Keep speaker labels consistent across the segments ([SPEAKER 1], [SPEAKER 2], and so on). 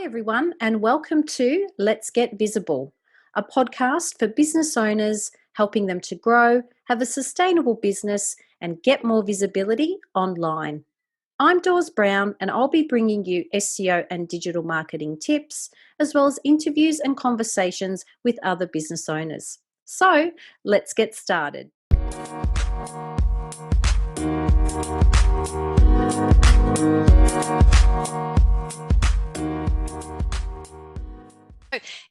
[SPEAKER 1] Everyone, and welcome to Let's Get Visible, a podcast for business owners helping them to grow, have a sustainable business, and get more visibility online. I'm Dawes Brown, and I'll be bringing you SEO and digital marketing tips, as well as interviews and conversations with other business owners. So, let's get started.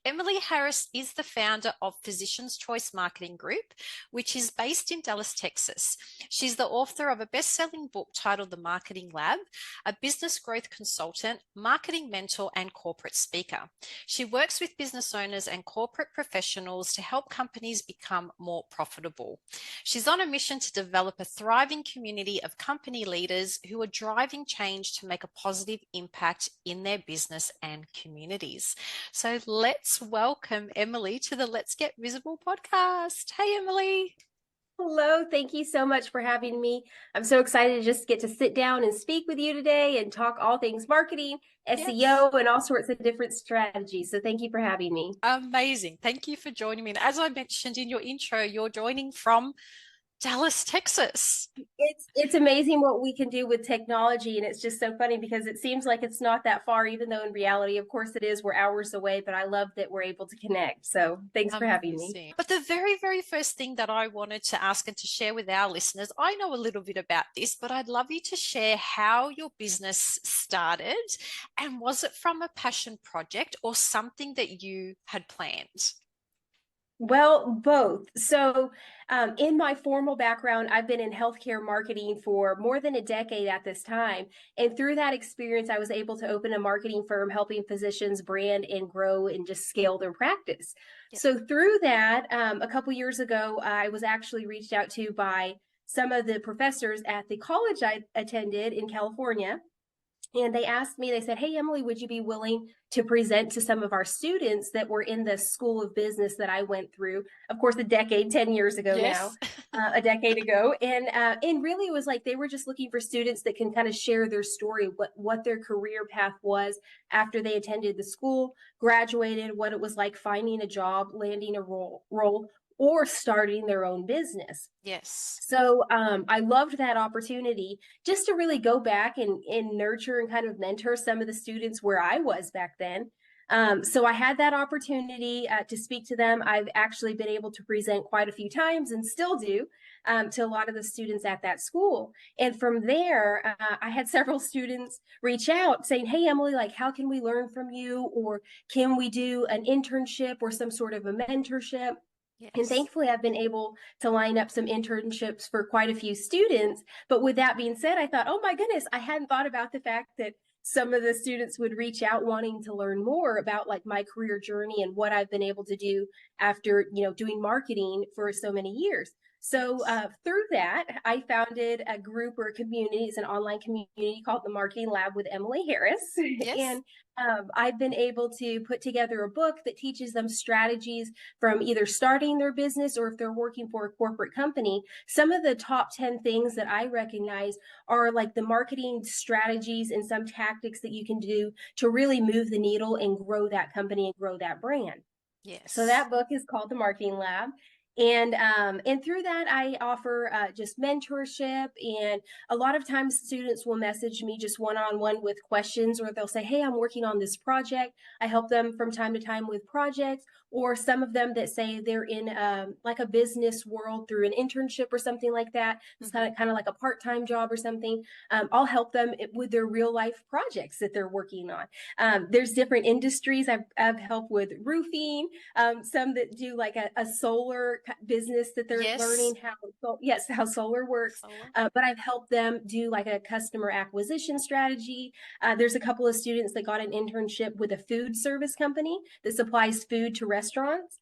[SPEAKER 2] Emily Harris is the founder of Physicians Choice Marketing Group, which is based in Dallas, Texas. She's the author of a best-selling book titled The Marketing Lab, a business growth consultant, marketing mentor, and corporate speaker. She works with business owners and corporate professionals to help companies become more profitable. She's on a mission to develop a thriving community of company leaders who are driving change to make a positive impact in their business and communities. So let's welcome Emily to the Let's Get Visible podcast. Hey, Emily.
[SPEAKER 3] Hello, thank you so much for having me. I'm so excited to just get to sit down and speak with you today and talk all things marketing, SEO, and all sorts of different strategies. So thank you for having me.
[SPEAKER 2] Amazing. Thank you for joining me. And as I mentioned in your intro, you're joining from Dallas, Texas.
[SPEAKER 3] It's amazing what we can do with technology, and it's just so funny because it seems like it's not that far, even though in reality, of course it is, we're hours away, but I love that we're able to connect. So thanks for having me.
[SPEAKER 2] But the very first thing that I wanted to ask and to share with our listeners, I know a little bit about this, but I'd love you to share how your business started, and was it from a passion project or something that you had planned?
[SPEAKER 3] Well, both. So, in my formal background, I've been in healthcare marketing for more than a decade at this time. And through that experience, I was able to open a marketing firm helping physicians brand and grow and just scale their practice.
[SPEAKER 2] Yep.
[SPEAKER 3] So, through that, a couple years ago, I was actually reached out to by some of the professors at the college I attended in California. And they asked me, they said, "Hey, Emily, would you be willing to present to some of our students that were in the school of business that I went through?" Of course, 10 years ago
[SPEAKER 2] Yes.
[SPEAKER 3] now, a decade ago. And really it was like they were just looking for students that can kind of share their story, what their career path was after they attended the school, graduated, what it was like finding a job, landing a role, or starting their own business.
[SPEAKER 2] Yes.
[SPEAKER 3] So I loved that opportunity just to really go back and nurture and kind of mentor some of the students where I was back then. So I had that opportunity to speak to them. I've actually been able to present quite a few times and still do to a lot of the students at that school. And from there, I had several students reach out saying, "Hey, Emily, like, how can we learn from you? Or can we do an internship or some sort of a mentorship?"
[SPEAKER 2] Yes.
[SPEAKER 3] And thankfully, I've been able to line up some internships for quite a few students. But with that being said, I thought, oh my goodness, I hadn't thought about the fact that some of the students would reach out wanting to learn more about like my career journey and what I've been able to do after, doing marketing for so many years. So through that, I founded a group or a community. It's an online community called the Marketing Lab with Emily Harris.
[SPEAKER 2] Yes.
[SPEAKER 3] And I've been able to put together a book that teaches them strategies from either starting their business or if they're working for a corporate company. Some of the top 10 things that I recognize are like the marketing strategies and some tactics that you can do to really move the needle and grow that company and grow that brand.
[SPEAKER 2] Yes.
[SPEAKER 3] So that book is called The Marketing Lab. And through that, I offer just mentorship. And a lot of times students will message me just one-on-one with questions, or they'll say, "Hey, I'm working on this project." I help them from time to time with projects, or some of them that say they're in like a business world through an internship or something like that. It's kind of like a part-time job or something. I'll help them with their real life projects that they're working on. There's different industries. I've helped with roofing, some that do like a solar business that they're learning how solar works. But I've helped them do like a customer acquisition strategy. There's a couple of students that got an internship with a food service company that supplies food to restaurants.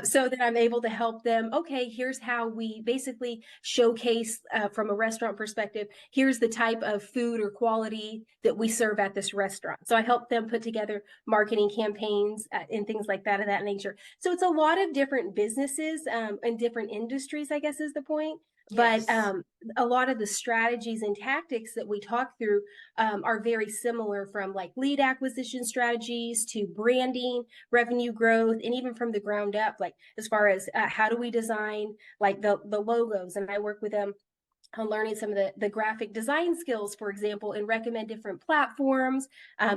[SPEAKER 3] So that I'm able to help them. Okay, here's how we basically showcase from a restaurant perspective. Here's the type of food or quality that we serve at this restaurant. So I help them put together marketing campaigns and things like that of that nature. So it's a lot of different businesses and different industries, I guess is the point. But
[SPEAKER 2] Yes.
[SPEAKER 3] a lot of the strategies and tactics that we talk through are very similar, from like lead acquisition strategies to branding, revenue growth, and even from the ground up, like as far as how do we design like the logos. And I work with them on learning some of the graphic design skills, for example, and recommend different platforms.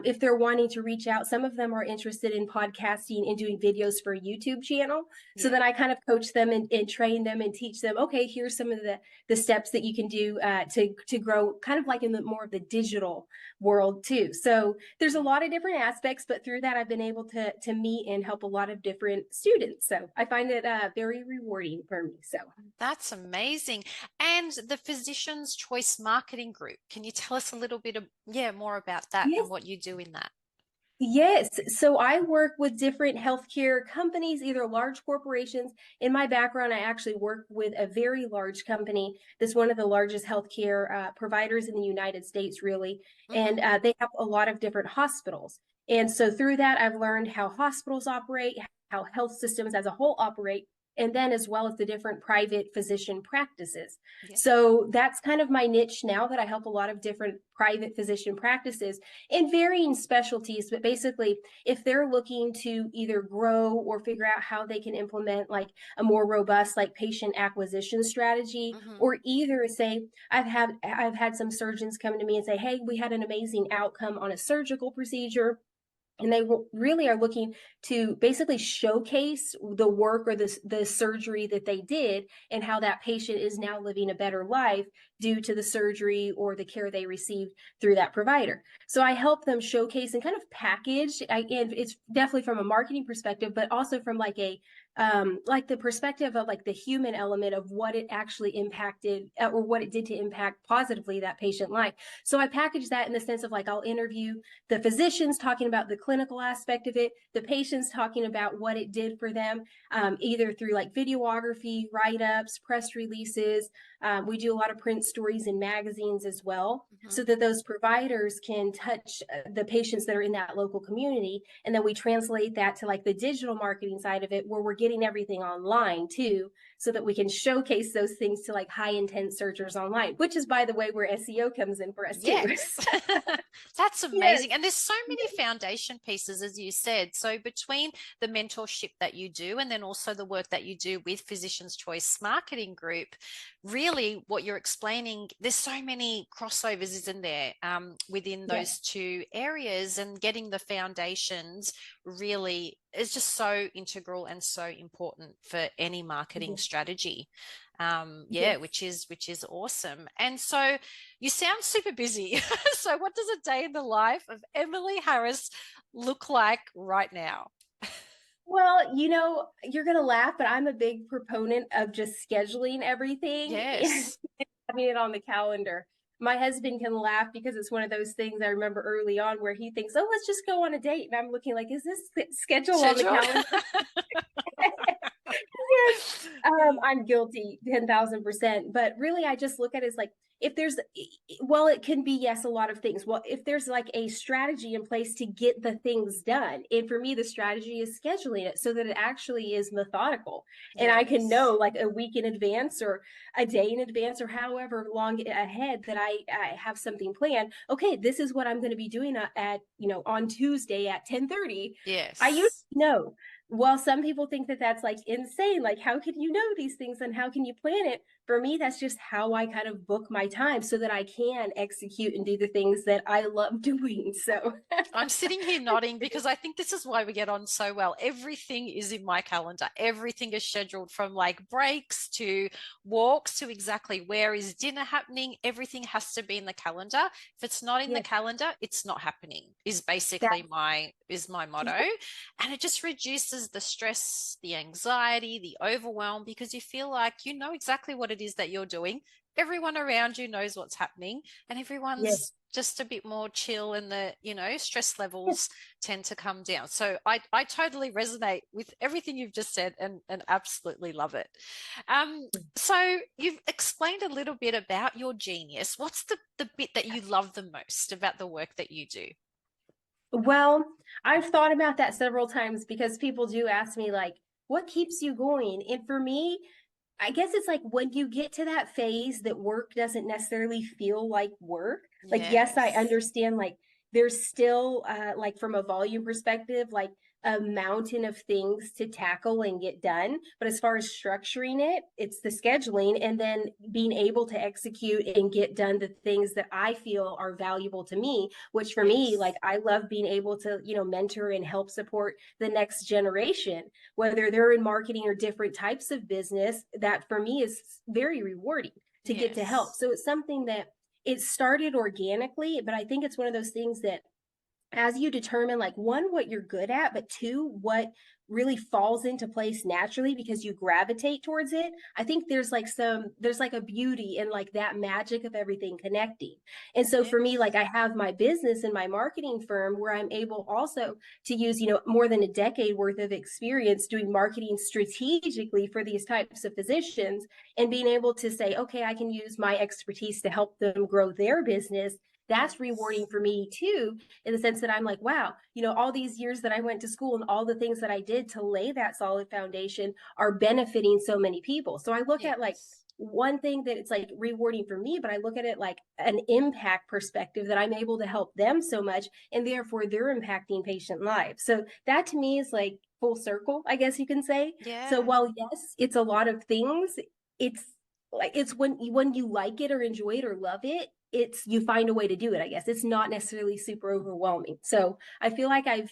[SPEAKER 3] If they're wanting to reach out, some of them are interested in podcasting and doing videos for a YouTube channel. So
[SPEAKER 2] Yeah.
[SPEAKER 3] then I kind of coach them and train them and teach them, okay, here's some of the steps that you can do to grow kind of like in the more of the digital world too. So there's a lot of different aspects, but through that, I've been able to meet and help a lot of different students. So I find it very rewarding for me. So
[SPEAKER 2] That's amazing. And the Physicians Choice Marketing Group, can you tell us a little bit of, more about that
[SPEAKER 3] yes.
[SPEAKER 2] and what you do in that?
[SPEAKER 3] Yes. So I work with different healthcare companies, either large corporations. In my background, I actually work with a very large company that's one of the largest healthcare providers in the United States, really. And they have a lot of different hospitals. And so through that, I've learned how hospitals operate, how health systems as a whole operate, and then as well as the different private physician practices.
[SPEAKER 2] Yeah.
[SPEAKER 3] So that's kind of my niche now, that I help a lot of different private physician practices in varying specialties. But basically, if they're looking to either grow or figure out how they can implement like a more robust like patient acquisition strategy, or either say, I've had some surgeons come to me and say, hey, we had an amazing outcome on a surgical procedure, and they really are looking to basically showcase the work or the surgery that they did, and how that patient is now living a better life due to the surgery or the care they received through that provider. So I help them showcase and kind of package, and it's definitely from a marketing perspective, but also from like the perspective of like the human element of what it actually impacted, or what it did to impact positively that patient life. So I package that in the sense of like, I'll interview the physicians talking about the clinical aspect of it, the patients talking about what it did for them, either through like videography, write-ups, press releases. We do a lot of print stories in magazines as well, so that those providers can touch the patients that are in that local community. And then we translate that to like the digital marketing side of it, where we're getting everything online too, so that we can showcase those things to like high intent searchers online, which is, by the way, where SEO comes in for us too.
[SPEAKER 2] Yes. That's
[SPEAKER 3] Yes.
[SPEAKER 2] amazing. And there's so many foundation pieces, as you said. So between the mentorship that you do and then also the work that you do with Physicians Choice Marketing Group, really what you're explaining, there's so many crossovers, isn't there, within those two areas, and getting the foundations really is just so integral and so important for any marketing strategy. Which is awesome. And so you sound super busy. So what does a day in the life of Emily Harris look like right now?
[SPEAKER 3] Well, you're going to laugh, but I'm a big proponent of just scheduling everything and
[SPEAKER 2] Yes.
[SPEAKER 3] having it on the calendar. My husband can laugh because it's one of those things I remember early on where he thinks, oh, let's just go on a date. And I'm looking like, is this schedule on the calendar? Yes, I'm guilty 10,000%. But really, I just look at it as like, if there's, well, it can be, yes, a lot of things. Well, if there's like a strategy in place to get the things done. And for me, the strategy is scheduling it so that it actually is methodical. And I can know like a week in advance or a day in advance or however long ahead that I have something planned. Okay, this is what I'm going to be doing on Tuesday at 10:30.
[SPEAKER 2] Yes.
[SPEAKER 3] I usually know. Well, some people think that that's like insane. Like, how can you know these things and how can you plan it? For me, that's just how I kind of book my time so that I can execute and do the things that I love doing. So
[SPEAKER 2] I'm sitting here nodding because I think this is why we get on so well. Everything is in my calendar. Everything is scheduled, from like breaks to walks to exactly where is dinner happening. Everything has to be in the calendar. If it's not in the calendar, it's not happening, is basically my motto. And it just reduces the stress, the anxiety, the overwhelm, because you feel like you know exactly what it is that you're doing. Everyone around you knows what's happening, and everyone's just a bit more chill, and the stress levels tend to come down. So I totally resonate with everything you've just said, and absolutely love it. So you've explained a little bit about your genius. What's the bit that you love the most about the work that you do?
[SPEAKER 3] Well, I've thought about that several times because people do ask me like, what keeps you going? And for me, I guess it's like when you get to that phase that work doesn't necessarily feel like work. Like, yes, I
[SPEAKER 2] Yes.
[SPEAKER 3] understand, like, there's still, like, from a volume perspective, like a mountain of things to tackle and get done. But as far as structuring it, it's the scheduling and then being able to execute and get done the things that I feel are valuable to me, which for me, like,
[SPEAKER 2] Yes.
[SPEAKER 3] I love being able to, mentor and help support the next generation, whether they're in marketing or different types of business. That for me is very rewarding to get to help.
[SPEAKER 2] Yes.
[SPEAKER 3] So it's something that it started organically, but I think it's one of those things that as you determine, like, one, what you're good at, but two, what really falls into place naturally because you gravitate towards it. I think there's like a beauty in like that magic of everything connecting. And so for me, like,
[SPEAKER 2] Yes.
[SPEAKER 3] I have my business and my marketing firm where I'm able also to use, more than a decade worth of experience doing marketing strategically for these types of physicians, and being able to say, okay, I can use my expertise to help them grow their business. That's rewarding
[SPEAKER 2] Yes.
[SPEAKER 3] for me too, in the sense that I'm like, wow, all these years that I went to school and all the things that I did to lay that solid foundation are benefiting so many people. So I look at like
[SPEAKER 2] Yes.
[SPEAKER 3] one thing that it's like rewarding for me, but I look at it like an impact perspective that I'm able to help them so much, and therefore they're impacting patient lives. So that to me is like full circle, I guess you can say. So
[SPEAKER 2] Yeah.
[SPEAKER 3] while yes, it's a lot of things, it's like it's when you like it or enjoy it or love it, it's you find a way to do it. I guess it's not necessarily super overwhelming. So I feel like I've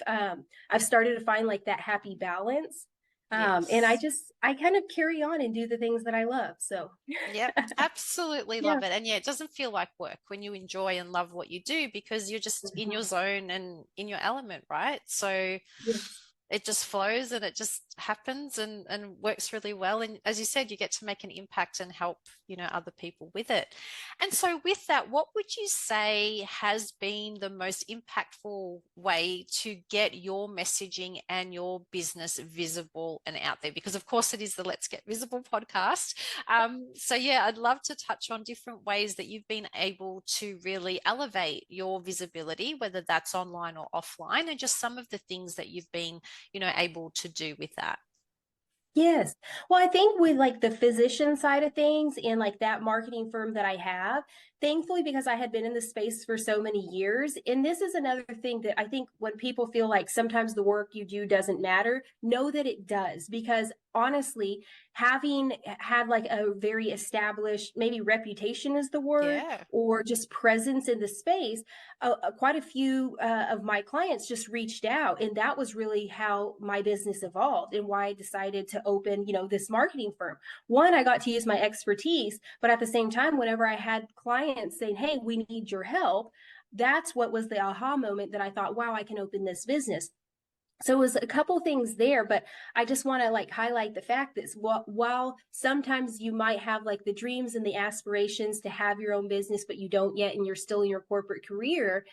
[SPEAKER 3] started to find like that happy balance. And
[SPEAKER 2] Yes.
[SPEAKER 3] I kind of carry on and do the things that I love. So
[SPEAKER 2] Yep, absolutely
[SPEAKER 3] yeah.
[SPEAKER 2] love it. And yeah, it doesn't feel like work when you enjoy and love what you do because you're just in your
[SPEAKER 3] Mhm.
[SPEAKER 2] zone and in your element, right? So
[SPEAKER 3] Yes.
[SPEAKER 2] it just flows and it just happens and works really well. And as you said, you get to make an impact and help, other people with it. And so with that, what would you say has been the most impactful way to get your messaging and your business visible and out there? Because of course it is the Let's Get Visible podcast. So yeah, I'd love to touch on different ways that you've been able to really elevate your visibility, whether that's online or offline, and just some of the things that you've been able to do with that.
[SPEAKER 3] Yes. Well, I think with like the physician side of things and like that marketing firm that I have, thankfully, because I had been in the space for so many years. And this is another thing that I think when people feel like sometimes the work you do doesn't matter, know that it does. Because honestly, having had like a very established, maybe reputation is the word,
[SPEAKER 2] Yeah.
[SPEAKER 3] or just presence in the space, quite a few of my clients just reached out, and that was really how my business evolved and why I decided to open, this marketing firm. One, I got to use my expertise, but at the same time, whenever I had clients saying, hey, we need your help, that's what was the aha moment that I thought, wow, I can open this business. So it was a couple things there, but I just want to like highlight the fact that while sometimes you might have like the dreams and the aspirations to have your own business, but you don't yet, and you're still in your corporate career,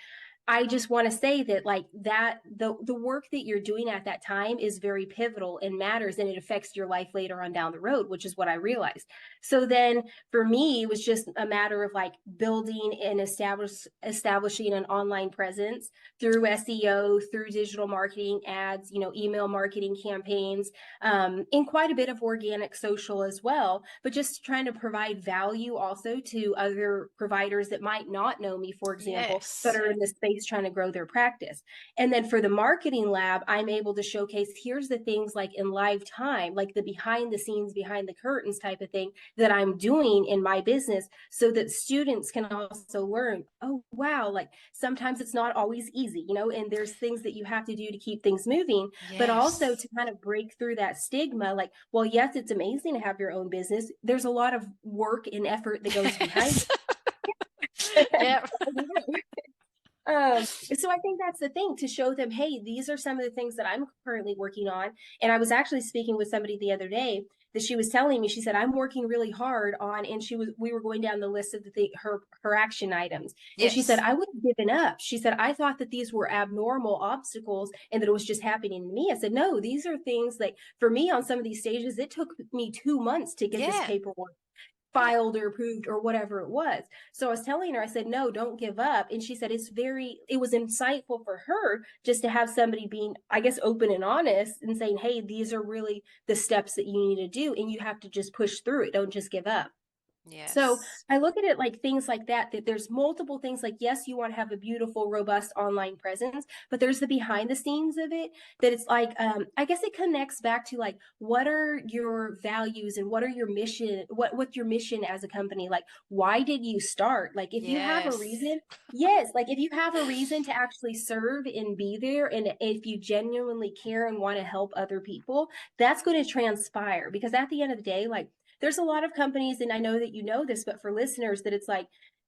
[SPEAKER 3] I just want to say that like that the work that you're doing at that time is very pivotal and matters, and it affects your life later on down the road, which is what I realized. So then for me, it was just a matter of like building and establishing an online presence through SEO, through digital marketing, ads, email marketing campaigns, and quite a bit of organic social as well, but just trying to provide value also to other providers that might not know me, for example, but
[SPEAKER 2] Yes.
[SPEAKER 3] are in the space trying to grow their practice. And then for the marketing lab, I'm able to showcase here's the things like in live time, like the behind the scenes, behind the curtains type of thing that I'm doing in my business, so that students can also learn, oh, wow, like sometimes it's not always easy, and there's things that you have to do to keep things moving, but also
[SPEAKER 2] Yes.
[SPEAKER 3] to kind of break through that stigma. Like, well, yes, it's amazing to have your own business. There's a lot of work and effort that goes behind
[SPEAKER 2] Yes.
[SPEAKER 3] it.
[SPEAKER 2] Yeah.
[SPEAKER 3] So I think that's the thing, to show them, hey, these are some of the things that I'm currently working on. And I was actually speaking with somebody the other day that she was telling me, she said, I'm working really hard on, and we were going down the list of her action items. And she said,
[SPEAKER 2] Yes.
[SPEAKER 3] I would have given up. She said, I thought that these were abnormal obstacles and that it was just happening to me. I said, no, these are things like for me on some of these stages, it took me 2 months to get this
[SPEAKER 2] Yeah.
[SPEAKER 3] paperwork. filed or approved or whatever it was. So I was telling her, I said, no, don't give up. And she said, it was insightful for her just to have somebody being, I guess, open and honest and saying, hey, these are really the steps that you need to do. And you have to just push through it. Don't just give up. So
[SPEAKER 2] Yes.
[SPEAKER 3] I look at it like things like that, that there's multiple things like, yes, you want to have a beautiful, robust online presence, but there's the behind the scenes of it that it's like, I guess it connects back to like, what are your values and what are your mission? What's your mission as a company? Like, why did you start? Like, if you have a
[SPEAKER 2] Yes.
[SPEAKER 3] reason, yes, like if you have a reason to actually serve and be there, and if you genuinely care and want to help other people, that's going to transpire because at the end of the day, like, there's a lot of companies, and I know that you know this, but for listeners, that it's like,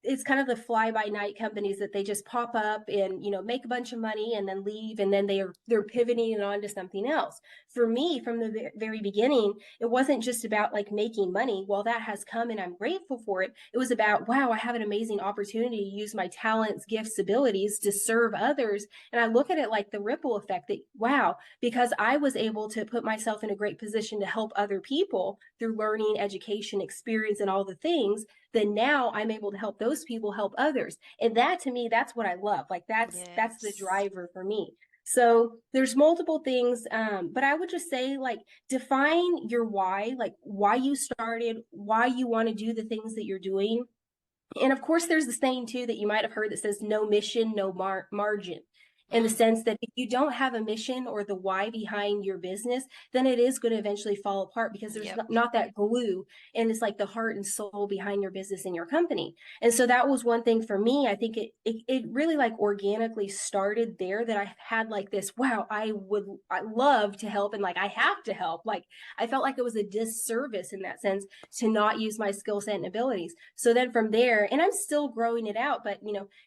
[SPEAKER 3] it's kind of the fly by night companies that they just pop up and make a bunch of money and then leave, and then they're pivoting it on to something else. For me, from the very beginning, it wasn't just about like making money. While that has come and I'm grateful for it, it was about, wow, I have an amazing opportunity to use my talents, gifts, abilities to serve others. And I look at it like the ripple effect that, wow, because I was able to put myself in a great position to help other people through learning, education, experience, and all the things, then now I'm able to help those people help others. And that, to me, that's what I love. Like that's the
[SPEAKER 2] Yes.
[SPEAKER 3] driver for me. So there's multiple things, but I would just say, like, define your why, like why you started, why you want to do the things that you're doing. And of course, there's the saying too that you might have heard that says, no mission, no margin. In the
[SPEAKER 2] Mm.
[SPEAKER 3] sense that if you don't have a mission or the why behind your business, then it is going to eventually fall apart because there's
[SPEAKER 2] Yep.
[SPEAKER 3] not that glue, and it's like the heart and soul behind your business and your company. And so that was one thing for me. I think it really like organically started there, that I had like this, wow, I love to help, and like I have to help. Like I felt like it was a disservice in that sense to not use my skill set and abilities. So then from there, and I'm still growing it out, but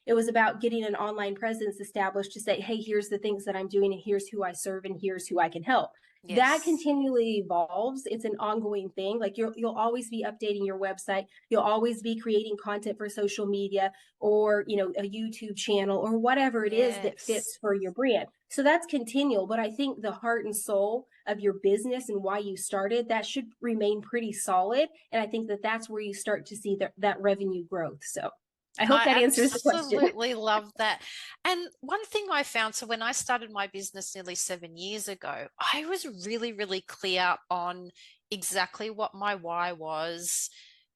[SPEAKER 3] it was about getting an online presence established to say, hey, here's the things that I'm doing, and here's who I serve, and here's who I can help. That
[SPEAKER 2] Yes.
[SPEAKER 3] continually evolves. It's an ongoing thing. Like you'll always be updating your website. You'll always be creating content for social media, or a YouTube channel, or whatever it is that
[SPEAKER 2] Yes.
[SPEAKER 3] fits for your brand. So that's continual. But I think the heart and soul of your business and why you started, that should remain pretty solid. And I think that that's where you start to see that revenue growth. So I hope
[SPEAKER 2] I
[SPEAKER 3] that answers the question.
[SPEAKER 2] absolutely love that. And one thing I found, so when I started my business nearly 7 years ago, I was really, really clear on exactly what my why was,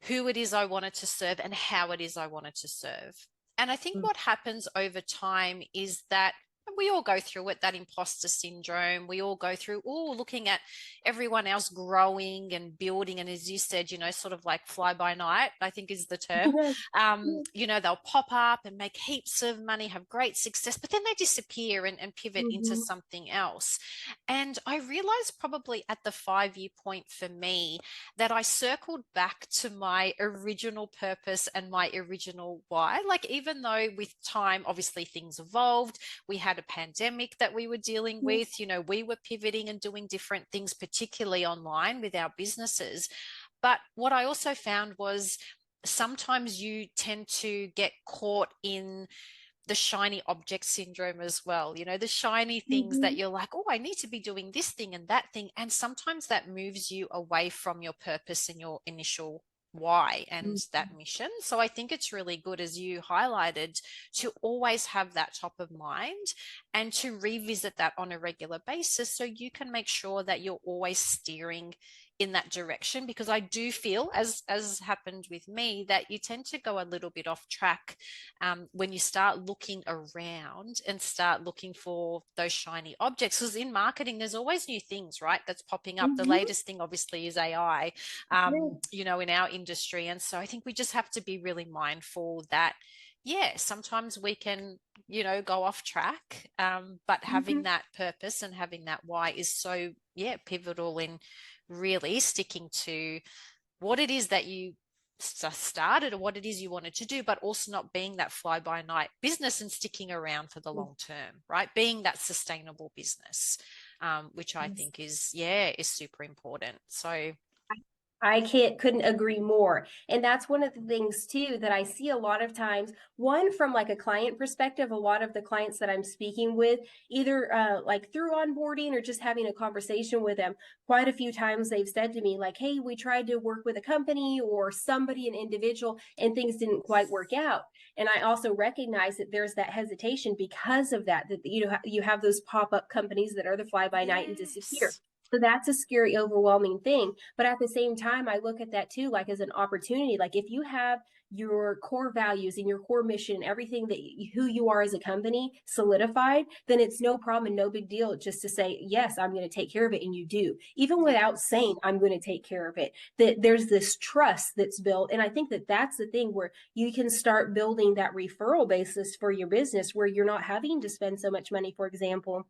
[SPEAKER 2] who it is I wanted to serve, and how it is I wanted to serve. And I think what happens over time is that we all go through it, that imposter syndrome. We all go through, looking at everyone else growing and building. And as you said, sort of like fly by night, I think is the term. They'll pop up and make heaps of money, have great success, but then they disappear and pivot into
[SPEAKER 3] Mm-hmm.
[SPEAKER 2] something else. And I realized probably at the 5 year point for me that I circled back to my original purpose and my original why. Like, even though with time, obviously things evolved, we had a pandemic that we were dealing with, we were pivoting and doing different things, particularly online with our businesses. But what I also found was sometimes you tend to get caught in the shiny object syndrome as well. The shiny things
[SPEAKER 3] Mm-hmm.
[SPEAKER 2] that you're like, oh, I need to be doing this thing and that thing. And sometimes that moves you away from your purpose and your initial why and that mission. So I think it's really good, as you highlighted, to always have that top of mind and to revisit that on a regular basis so you can make sure that you're always steering in that direction. Because I do feel, as happened with me, that you tend to go a little bit off track when you start looking around and start looking for those shiny objects. Because in marketing, there's always new things, right, that's popping up. The
[SPEAKER 3] Mm-hmm.
[SPEAKER 2] latest thing obviously is AI, in our industry. And so I think we just have to be really mindful that, yeah, sometimes we can, go off track. But
[SPEAKER 3] Mm-hmm.
[SPEAKER 2] having that purpose and having that why is so, yeah, pivotal in really sticking to what it is that you started or what it is you wanted to do, but also not being that fly by night business and sticking around for the long term, right? Being that sustainable business, which I think is super important. So
[SPEAKER 3] I couldn't agree more. And that's one of the things too that I see a lot of times. One, from like a client perspective, a lot of the clients that I'm speaking with, either like through onboarding or just having a conversation with them, quite a few times they've said to me like, "Hey, we tried to work with a company or somebody, an individual, and things didn't quite work out." And I also recognize that there's that hesitation because of that. That you have those pop up companies that are the fly by night and disappear.
[SPEAKER 2] Yes.
[SPEAKER 3] So that's a scary, overwhelming thing. But at the same time, I look at that too, like as an opportunity. Like if you have your core values and your core mission, everything that who you are as a company solidified, then it's no problem and no big deal just to say, yes, I'm going to take care of it. And you do, even without saying, I'm going to take care of it. That there's this trust that's built. And I think that that's the thing where you can start building that referral basis for your business where you're not having to spend so much money, for example,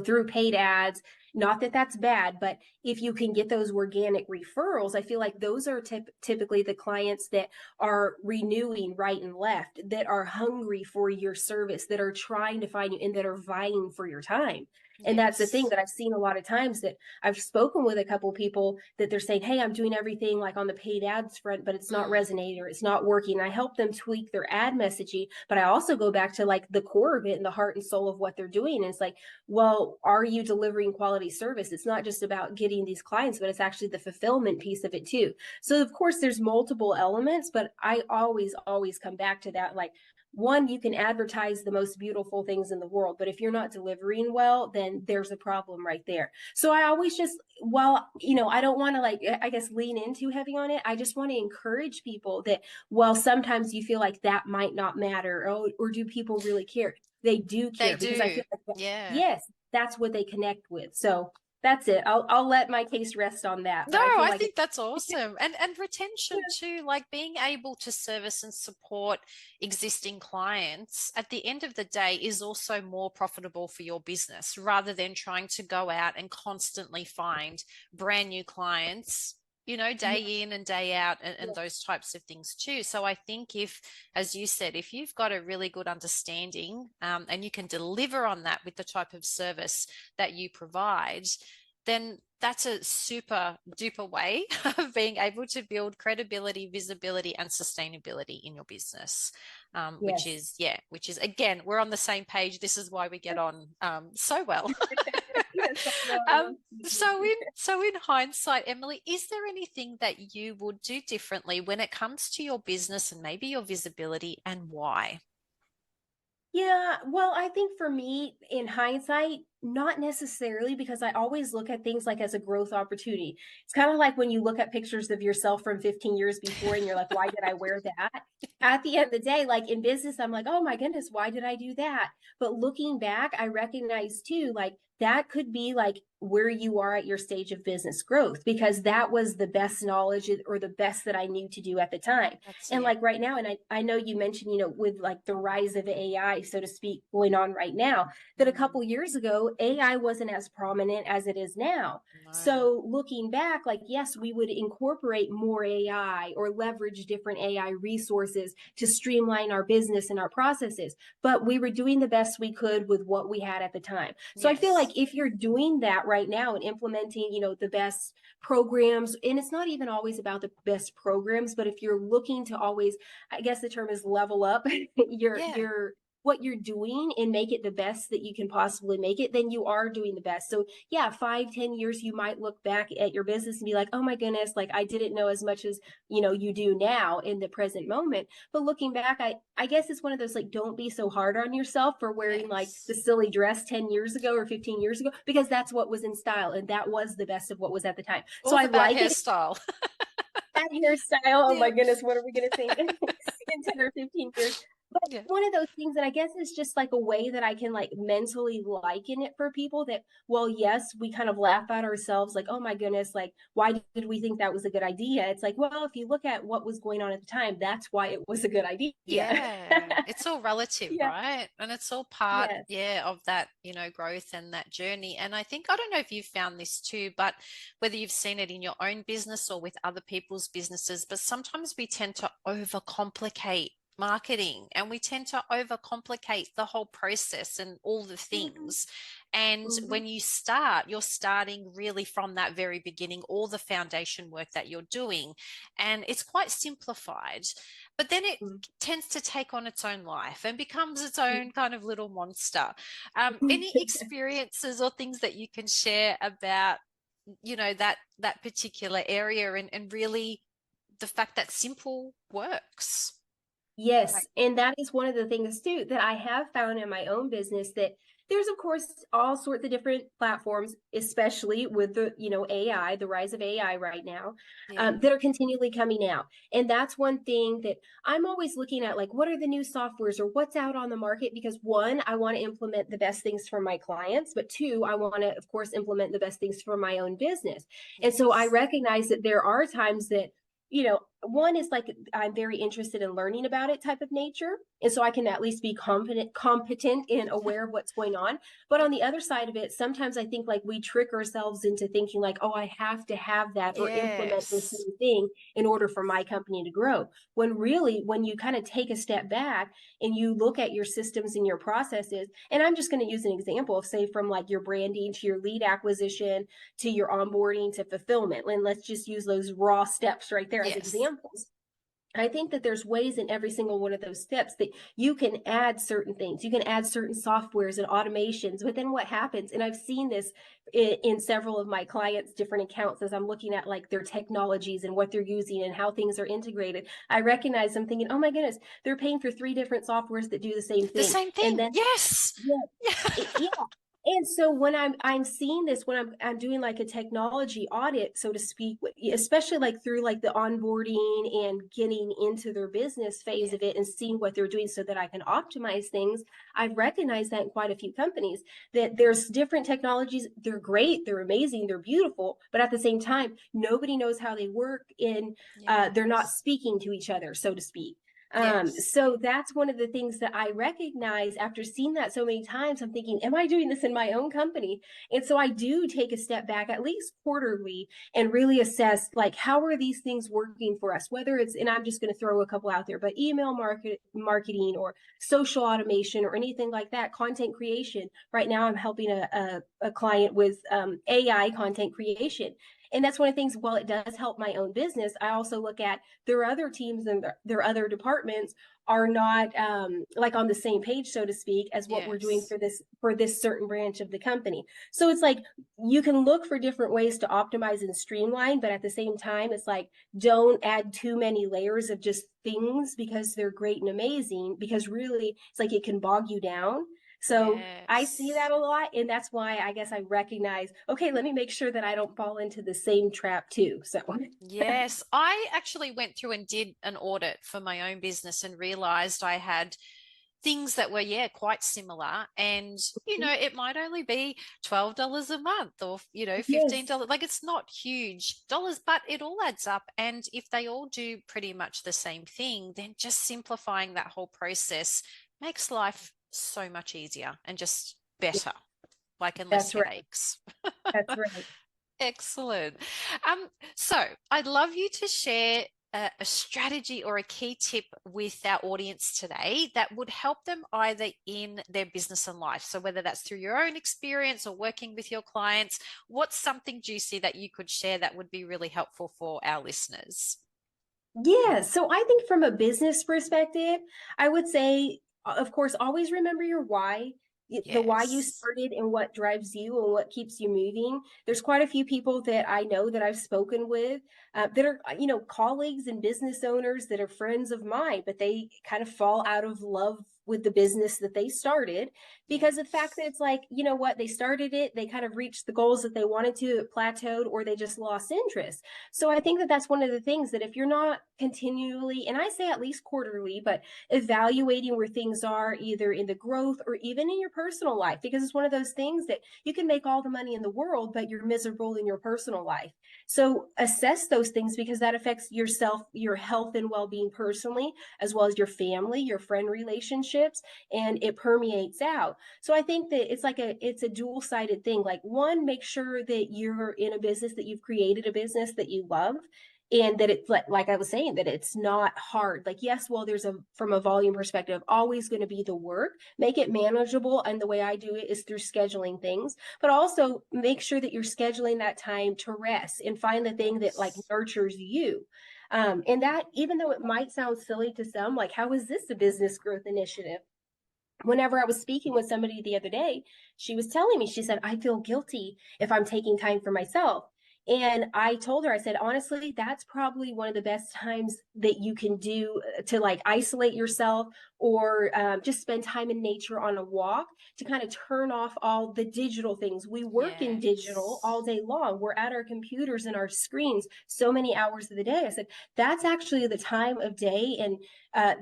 [SPEAKER 3] through paid ads. Not that that's bad, but if you can get those organic referrals, I feel like those are typically the clients that are renewing right and left, that are hungry for your service, that are trying to find you, and that are vying for your time. And that's the thing
[SPEAKER 2] Yes.
[SPEAKER 3] that I've seen a lot of times, that I've spoken with a couple people that they're saying, "Hey, I'm doing everything like on the paid ads front, but it's not resonating or it's not working." And I help them tweak their ad messaging, but I also go back to like the core of it and the heart and soul of what they're doing. And it's like, well, are you delivering quality service? It's not just about getting these clients, but it's actually the fulfillment piece of it too. So of course there's multiple elements, but I always come back to that. Like, one, you can advertise the most beautiful things in the world, but if you're not delivering well, then there's a problem right there. So I always just, well, I don't want to like, I guess, lean in too heavy on it. I just want to encourage people that, well, sometimes you feel like that might not matter, or do people really care? They do
[SPEAKER 2] They
[SPEAKER 3] care, because I
[SPEAKER 2] do.
[SPEAKER 3] feel like,
[SPEAKER 2] Yeah.
[SPEAKER 3] yes, that's what they connect with. So that's it. I'll let my case rest on that.
[SPEAKER 2] No,
[SPEAKER 3] But I feel
[SPEAKER 2] I
[SPEAKER 3] like
[SPEAKER 2] think that's awesome. And retention too, like being able to service and support existing clients at the end of the day is also more profitable for your business rather than trying to go out and constantly find brand new clients,
[SPEAKER 3] yeah,
[SPEAKER 2] day in and day out, and those types of things too. So I think if, as you said, if you've got a really good understanding, and you can deliver on that with the type of service that you provide, then that's a super duper way of being able to build credibility, visibility, and sustainability in your business. Which
[SPEAKER 3] yes.
[SPEAKER 2] is, yeah, which is, again, we're on the same page. This is why we get on so well.
[SPEAKER 3] Yes, I know.
[SPEAKER 2] um, so in hindsight, Emily, is there anything that you would do differently when it comes to your business and maybe your visibility, and why?
[SPEAKER 3] Yeah, well, I think for me, in hindsight, not necessarily, because I always look at things like as a growth opportunity. It's kind of like when you look at pictures of yourself from 15 years before and you're like, why did I wear that? At the end of the day, like in business, I'm like, oh my goodness, why did I do that? But looking back, I recognize too, like that could be like where you are at your stage of business growth, because that was the best knowledge or the best that I knew to do at the time.
[SPEAKER 2] That's
[SPEAKER 3] And
[SPEAKER 2] it.
[SPEAKER 3] like right now, and I know you mentioned, with like the rise of AI, so to speak, going on right now, that a couple years ago, AI wasn't as prominent as it is now.
[SPEAKER 2] No.
[SPEAKER 3] So looking back, like, yes, we would incorporate more AI or leverage different AI resources to streamline our business and our processes, but we were doing the best we could with what we had at the time. So I feel
[SPEAKER 2] Yes.
[SPEAKER 3] like if you're doing that right now and implementing, the best programs, and it's not even always about the best programs, but if you're looking to always, I guess the term is level up
[SPEAKER 2] Yeah.
[SPEAKER 3] your what you're doing and make it the best that you can possibly make it, then you are doing the best. So yeah, 5-10 years, you might look back at your business and be like, oh my goodness, like I didn't know as much as you do now in the present moment. But looking back, I guess it's one of those, like, don't be so hard on yourself for wearing like the
[SPEAKER 2] Yes.
[SPEAKER 3] silly dress 10 years ago or 15 years ago, because that's what was in style and that was the best of what was at the time. So
[SPEAKER 2] All
[SPEAKER 3] I
[SPEAKER 2] the bad
[SPEAKER 3] like it.
[SPEAKER 2] hairstyle.
[SPEAKER 3] That hairstyle, oh my
[SPEAKER 2] Yep.
[SPEAKER 3] goodness, what are we going to think in 10 or 15 years? But
[SPEAKER 2] Yeah.
[SPEAKER 3] one of those things that I guess is just like a way that I can like mentally liken it for people, that, well, yes, we kind of laugh at ourselves like, oh my goodness, like, why did we think that was a good idea? It's like, well, if you look at what was going on at the time, that's why it was a good idea.
[SPEAKER 2] Yeah, it's all relative,
[SPEAKER 3] Yeah.
[SPEAKER 2] right? And it's all part,
[SPEAKER 3] Yes.
[SPEAKER 2] yeah, of that, growth and that journey. And I think, I don't know if you've found this too, but whether you've seen it in your own business or with other people's businesses, but sometimes we tend to overcomplicate marketing, and we tend to overcomplicate the whole process and all the things. And when you start, you're starting really from that very beginning, all the foundation work that you're doing, and it's quite simplified. But then it tends to take on its own life and becomes its own kind of little monster. Any experiences or things that you can share about, that particular area, and really the fact that simple works?
[SPEAKER 3] Yes, and that is one of the things too that I have found in my own business, that there's of course all sorts of different platforms, especially with the AI, the rise of AI right now, that are continually coming out. And that's one thing that I'm always looking at, like, what are the new softwares or what's out on the market? Because one, I want to implement the best things for my clients, but two, I want to of course implement the best things for my own business. And so I recognize that there are times that one is like, I'm very interested in learning about it type of nature. And so I can at least be competent and aware of what's going on. But on the other side of it, sometimes I think like we trick ourselves into thinking like, oh, I have to have that or implement this new thing in order for my company to grow. When really, when you kind of take a step back and you look at your systems and your processes, and I'm just going to use an example of, say, from like your branding to your lead acquisition to your onboarding to fulfillment. And let's just use those raw steps right there as examples. I think that there's ways in every single one of those steps that you can add certain things. You can add certain softwares and automations. But then what happens, and I've seen this in several of my clients' different accounts as I'm looking at like their technologies and what they're using and how things are integrated, I recognize I'm thinking, oh my goodness, they're paying for 3 different softwares that do the same thing.
[SPEAKER 2] The same thing. And then,
[SPEAKER 3] yes. Yeah. And so when I'm seeing this, when I'm doing like a technology audit, so to speak, especially like through like the onboarding and getting into their business phase of it and seeing what they're doing so that I can optimize things, I've recognized that in quite a few companies that there's different technologies. They're great, they're amazing, they're beautiful, but at the same time, nobody knows how they work, and they're not speaking to each other, so to speak. So that's one of the things that I recognize after seeing that so many times. I'm thinking, am I doing this in my own company? And so I do take a step back at least quarterly and really assess, like, how are these things working for us? Whether it's, and I'm just going to throw a couple out there, but email marketing or social automation or anything like that, content creation. Right now I'm helping a client with AI content creation. And that's one of the things, while it does help my own business, I also look at their other teams and their other departments are not like on the same page, so to speak, as what we're doing for this certain branch of the company. So it's like you can look for different ways to optimize and streamline, but at the same time, it's like, don't add too many layers of just things because they're great and amazing, because really it's like it can bog you down. So I see that a lot, and that's why I guess I recognize, okay, let me make sure that I don't fall into the same trap too. So
[SPEAKER 2] yes, I actually went through and did an audit for my own business and realized I had things that were quite similar, and it might only be $12 a month or $15. Like, it's not huge dollars, but it all adds up. And if they all do pretty much the same thing, then just simplifying that whole process makes life so much easier and just better, like, and less headaches.
[SPEAKER 3] That's right.
[SPEAKER 2] Excellent. So I'd love you to share a strategy or a key tip with our audience today that would help them either in their business and life. So whether that's through your own experience or working with your clients, what's something juicy that you could share that would be really helpful for our listeners?
[SPEAKER 3] Yeah, so I think from a business perspective, I would say, of course, always remember your why. The why you started and what drives you and what keeps you moving. There's quite a few people that I know that I've spoken with that are, colleagues and business owners that are friends of mine, but they kind of fall out of love with the business that they started because of the fact that it's like, you know what, they started it, they kind of reached the goals that they wanted to, it plateaued, or they just lost interest. So I think that that's one of the things that if you're not continually, and I say at least quarterly, but evaluating where things are either in the growth or even in your personal life, because it's one of those things that you can make all the money in the world, but you're miserable in your personal life. So assess those things because that affects yourself, your health and well-being personally, as well as your family, your friend relationships, and it permeates out. So I think that it's a dual-sided thing. Like, one, make sure that you're in a business, that you've created a business that you love. and that it's like I was saying, that it's not hard. Like, yes, well, there's from a volume perspective, always going to be the work. Make it manageable. And the way I do it is through scheduling things, but also make sure that you're scheduling that time to rest and find the thing that like nurtures you. And that, even though it might sound silly to some, like, how is this a business growth initiative? Whenever I was speaking with somebody the other day, she was telling me, she said, I feel guilty if I'm taking time for myself. And I told her, I said, honestly, that's probably one of the best times that you can do to like isolate yourself, or just spend time in nature on a walk, to kind of turn off all the digital things. We work in digital
[SPEAKER 2] Yes.
[SPEAKER 3] all day long. We're at our computers and our screens so many hours of the day. I said, that's actually the time of day and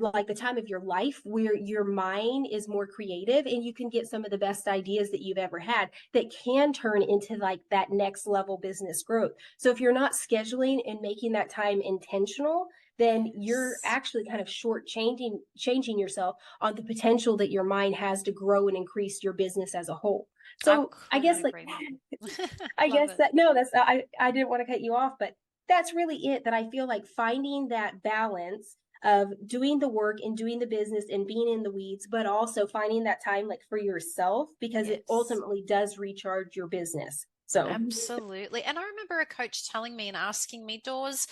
[SPEAKER 3] like the time of your life where your mind is more creative and you can get some of the best ideas that you've ever had that can turn into like that next level business growth. So if you're not scheduling and making that time intentional, then you're actually kind of changing yourself on the potential that your mind has to grow and increase your business as a whole. So I guess like,
[SPEAKER 2] agree more.
[SPEAKER 3] I
[SPEAKER 2] Love
[SPEAKER 3] guess
[SPEAKER 2] it.
[SPEAKER 3] that, no, that's, I didn't want to cut you off, but that's really it, that I feel like finding that balance of doing the work and doing the business and being in the weeds, but also finding that time like for yourself, because it
[SPEAKER 2] Yes.
[SPEAKER 3] ultimately does recharge your business. So
[SPEAKER 2] Absolutely. And I remember a coach telling me and asking me, Dawes,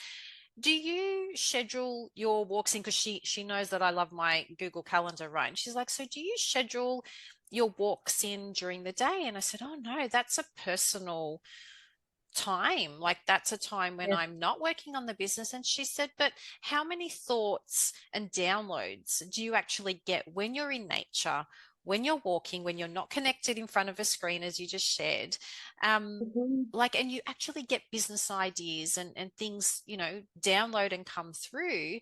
[SPEAKER 2] do you schedule your walks in? Because she knows that I love my Google Calendar, right? And she's like, so do you schedule your walks in during the day? And I said, oh no, that's a personal time. Like that's a time when
[SPEAKER 3] yes.
[SPEAKER 2] I'm not working on the business. And she said, but how many thoughts and downloads do you actually get when you're in nature, when you're walking, when you're not connected in front of a screen, as you just shared?
[SPEAKER 3] Mhm.
[SPEAKER 2] Like, and you actually get business ideas and things, download and come through,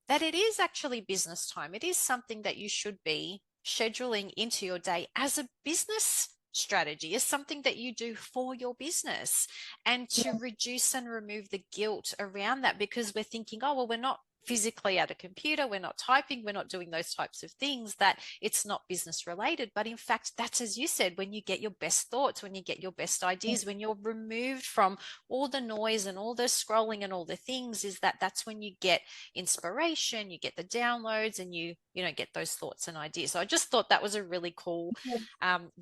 [SPEAKER 2] that it is actually business time. It is something that you should be scheduling into your day as a business strategy, as something that you do for your business, and to reduce and remove the guilt around that, because we're thinking, oh, well, we're not physically at a computer, we're not typing, we're not doing those types of things, that it's not business related. But in fact, that's, as you said, when you get your best thoughts, when you get your best ideas, when you're removed from all the noise and all the scrolling and all the things, is that's when you get inspiration, you get the downloads, and you get those thoughts and ideas. So I just thought that was a really cool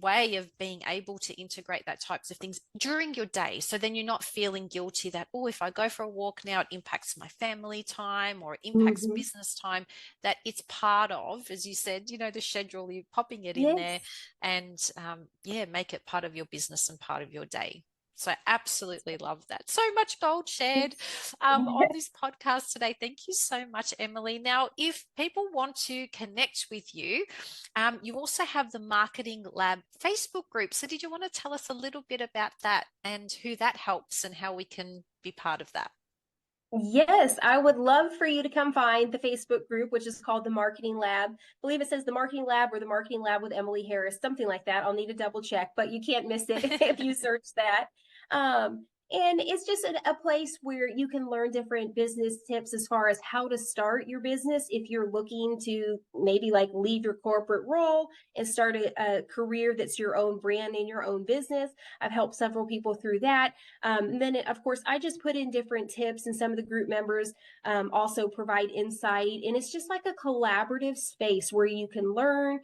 [SPEAKER 2] way of being able to integrate that types of things during your day. So then you're not feeling guilty that, oh, if I go for a walk now, it impacts my family time or it impacts
[SPEAKER 3] Mhm.
[SPEAKER 2] business time. That it's part of, as you said, the schedule, you're popping it in there,
[SPEAKER 3] Yes.
[SPEAKER 2] and make it part of your business and part of your day. So I absolutely love that. So much gold shared on this podcast today. Thank you so much, Emily. Now, if people want to connect with you, you also have the Marketing Lab Facebook group. So did you want to tell us a little bit about that and who that helps and how we can be part of that?
[SPEAKER 3] Yes, I would love for you to come find the Facebook group, which is called the Marketing Lab. I believe it says the Marketing Lab or the Marketing Lab with Emily Harris, something like that. I'll need to double check, but you can't miss it if you search that. And it's just a place where you can learn different business tips as far as how to start your business if you're looking to maybe like leave your corporate role and start a career that's your own brand in your own business. I've helped several people through that. And then, of course, I just put in different tips, and some of the group members also provide insight. And it's just like a collaborative space where you can learn,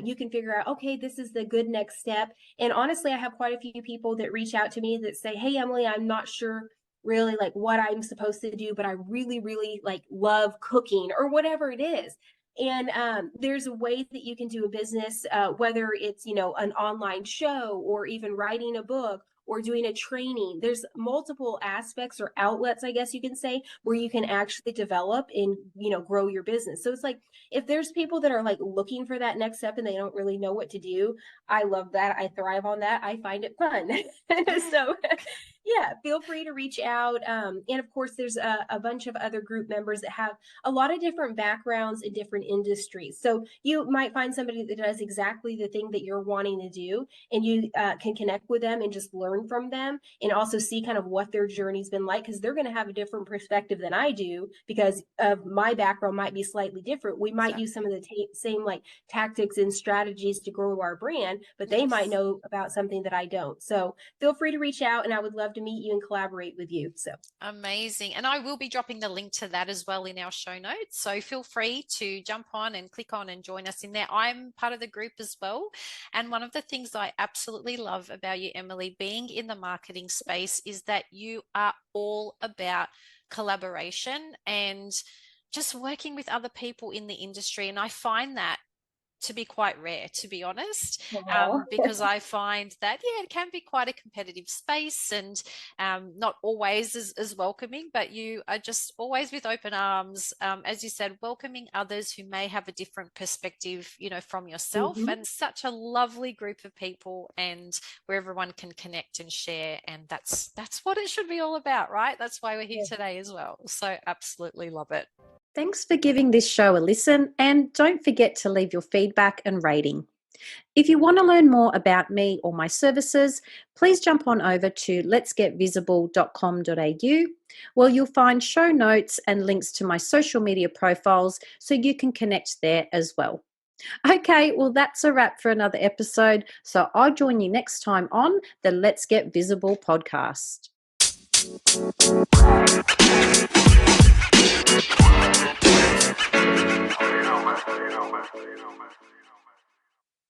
[SPEAKER 3] you can figure out, okay, this is the good next step. And honestly, I have quite a few people that reach out to me that say, hey, Emily, I'm not sure really like what I'm supposed to do, but I really, really like love cooking or whatever it is. And there's a way that you can do a business, whether it's, an online show or even writing a book or doing a training. There's multiple aspects or outlets, I guess you can say, where you can actually develop and, grow your business. So it's like, if there's people that are like looking for that next step and they don't really know what to do, I love that. I thrive on that. I find it fun. So yeah, feel free to reach out. And of course, there's a bunch of other group members that have a lot of different backgrounds in different industries. So you might find somebody that does exactly the thing that you're wanting to do, and you can connect with them and just learn from them and also see kind of what their journey's been like, because they're going to have a different perspective than I do because of my background might be slightly different. We might use some of the same like tactics and strategies to grow our brand, but they might
[SPEAKER 2] Yes.
[SPEAKER 3] know about something that I don't. So feel free to reach out, and I would love love to meet you and collaborate with you. So
[SPEAKER 2] amazing. And I will be dropping the link to that as well in our show notes. So feel free to jump on and click on and join us in there. I'm part of the group as well. And one of the things I absolutely love about you, Emily, being in the marketing space is that you are all about collaboration and just working with other people in the industry. And I find that to be quite rare, to be honest, because I find that, it can be quite a competitive space and not always as welcoming, but you are just always with open arms, as you said, welcoming others who may have a different perspective, from yourself. And such a lovely group of people, and where everyone can connect and share. And that's what it should be all about, right? That's why we're here today as well. So absolutely love it.
[SPEAKER 1] Thanks for giving this show a listen, and don't forget to leave your feedback and rating. If you want to learn more about me or my services, please jump on over to letsgetvisible.com.au, where you'll find show notes and links to my social media profiles so you can connect there as well. Okay, well, that's a wrap for another episode. So I'll join you next time on the Let's Get Visible podcast.